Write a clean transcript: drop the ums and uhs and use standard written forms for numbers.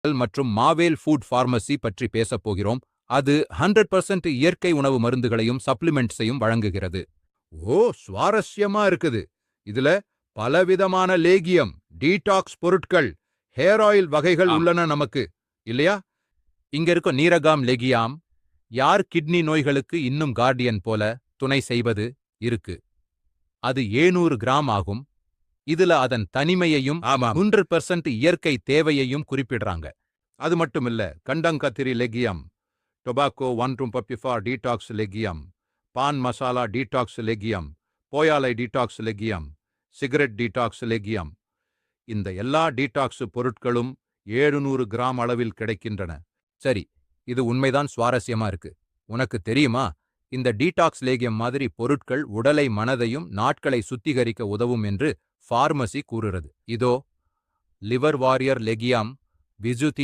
மற்றும் மாவேல் food pharmacy பற்றி பேசப் போகிறோம். அது 100% இயற்கை உணவு மருந்துகளையும் சப்ளிமெண்ட்ஸையும் வழங்குகிறது. ஓ, சுவாரஸ்யமா இருக்குது. இதுல பலவிதமான லேகியம், டீடாக்ஸ் பொருட்கள், ஹேர் ஆயில் வகைகள் உள்ளன நமக்கு, இல்லையா? இங்க இருக்கும் நீரகாம் லெகியாம் யார் கிட்னி நோய்களுக்கு இன்னும் கார்டியன் போல துணை செய்வது இருக்கு. அது 700 கிராம் ஆகும். இதுல அதன் தனிமையையும் 100% இயற்கை தேவையையும் குறிப்பிடுறாங்க. அது மட்டும் இல்ல, கண்டங்கத்திரி லெகியம், டொபாக்கோ 124 டீடாக்ஸ் லெகியம், பான் மசாலா டீடாக்ஸ் லெகியம், போயாலை டீடாக்ஸ் லெகியம், சிகரெட் டீடாக்ஸ் லெகியம், இந்த எல்லா டீடாக்ஸ் பொருட்களும் 700 கிராம் அளவில் கிடைக்கின்றன. சரி, இது உண்மைதான் சுவாரஸ்யமா இருக்கு. உனக்கு தெரியுமா, இந்த டீடாக்ஸ் லேகியம் மாதிரி பொருட்கள் உடலை மனதையும் நாட்களை சுத்திகரிக்க உதவும் என்று பார்மசி கூறுறது. இதோ லிவர் வாரியர் லெகியாம், விசுதி